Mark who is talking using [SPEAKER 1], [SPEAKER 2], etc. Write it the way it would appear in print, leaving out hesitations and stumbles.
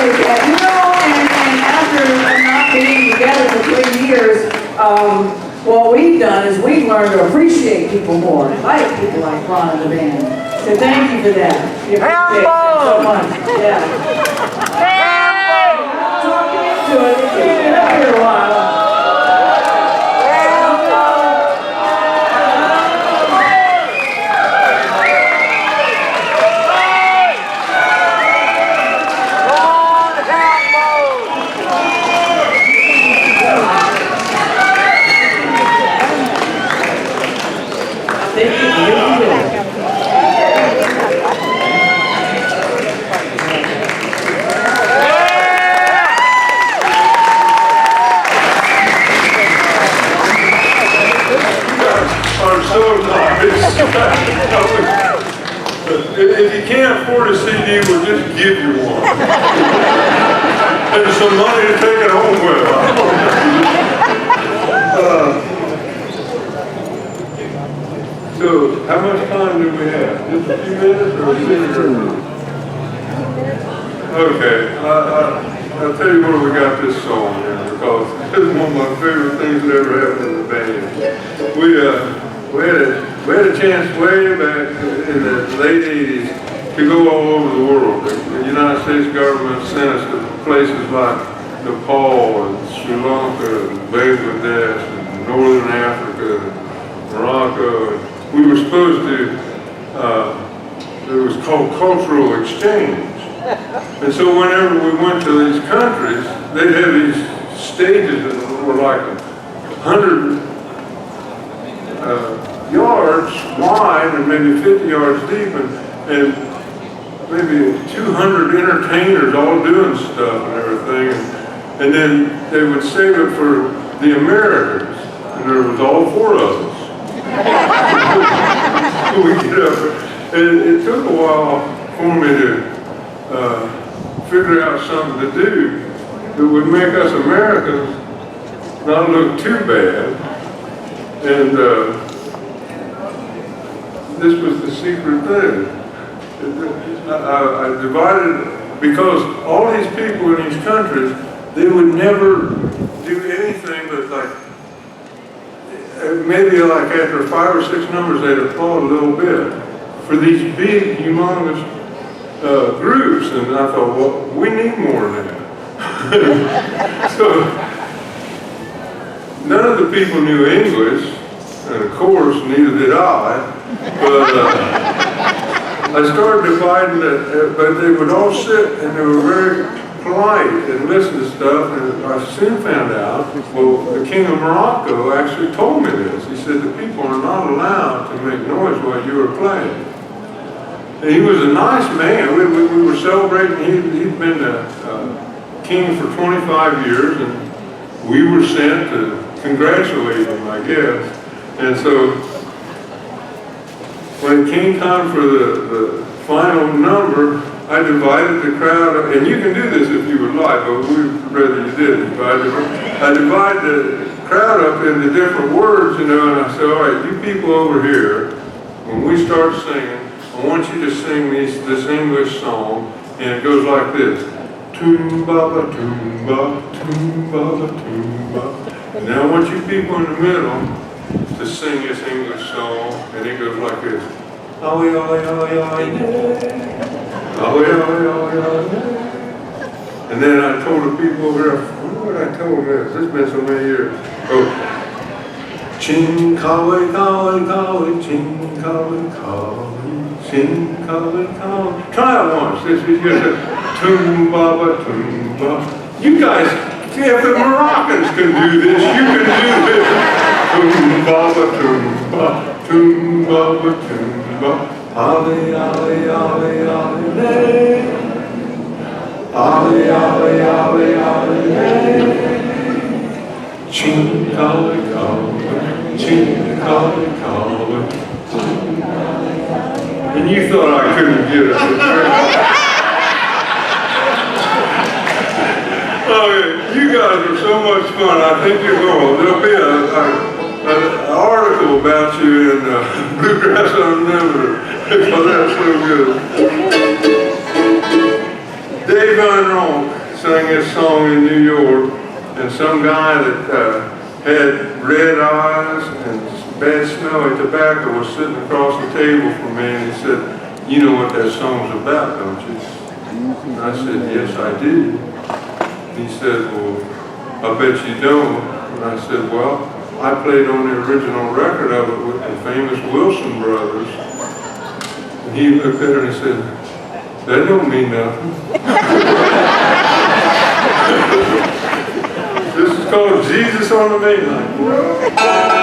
[SPEAKER 1] You know, and after not being together for 3 years, what we've done is we've learned to appreciate people more, like people like Ron and the band. So thank you for that. We appreciate it so much. Yeah. Talking into it. It's been up here a while.
[SPEAKER 2] If you can't afford a CD, we'll just give you one. And some money to take it home with. So, how much time do we have? Just a few minutes or a minute? Okay, I'll tell you where we got this song in, because this is one of my favorite things that ever happened in the band. We had a chance way back in the late 80s to go all over the world. The United States government sent us to places like Nepal and Sri Lanka and Bangladesh and Northern Africa and Morocco. We were supposed to, it was called cultural exchange. And so whenever we went to these countries, they'd have these stages that were like 100 yards wide and maybe 50 yards deep, and maybe 200 entertainers all doing stuff and everything. And then they would save it for the Americans, and there was all 4 of us. We get up, and it took a while for me to figure out something to do that would make us Americans not look too bad. And this was the secret thing. I divided, because all these people in these countries, they would never do anything but like, maybe like after 5 or 6 numbers, they'd applaud a little bit for these big, humongous groups. And I thought, well, we need more than that. So, none of the people knew English, and of course, neither did I. But I started dividing it, but they would all sit and they were very polite and listen to stuff, and I soon found out, well, the King of Morocco actually told me this. He said the people are not allowed to make noise while you are playing. And he was a nice man. We were celebrating. He'd been king for 25 years, and we were sent to congratulate him, I guess. And so when it came time for the final number, I divided the crowd up, and you can do this if you would like, but we'd rather you didn't. But I divided the crowd up into different words, you know, and I said, all right, you people over here, when we start singing, I want you to sing this English song, and it goes like this. Toom-ba-ba, toom-ba, toom-ba-ba, toom-ba. And now I want you people in the middle to sing this English song, and it goes like this. Ollie, ollie, ollie, ollie, ollie, ollie, ollie, ollie. And then I told the people over there, I wonder what I told them this. It's been so many years. Oh, ching, collie, collie, collie, ching, collie, collie, ching, collie, collie. Try it once. This is just toom-ba-ba, toom-ba. You guys, if the Moroccans can do this, you can do this. Toom-ba-ba, toom-ba, toom-ba-ba, toom-ba. Ollie, ollie, ollie, ollie, lay. Ollie, ollie, ollie, ollie, lay. Ching, collie, collie, ching, collie, collie. And you thought I couldn't get it. Oh, you guys are so much fun. I think you're going. There'll be an article about you in Bluegrass Unlimited, because that's so good. Dave Van Ronk sang this song in New York, and some guy that had red eyes and bad smelling tobacco was sitting across the table from me, and he said, "You know what that song's about, don't you?" And I said, "Yes, I do." He said, "Well, I bet you don't." And I said, "Well, I played on the original record of it with the famous Wilson brothers." And he looked at her and said, "That don't mean nothing." This is called Jesus on the Main Line.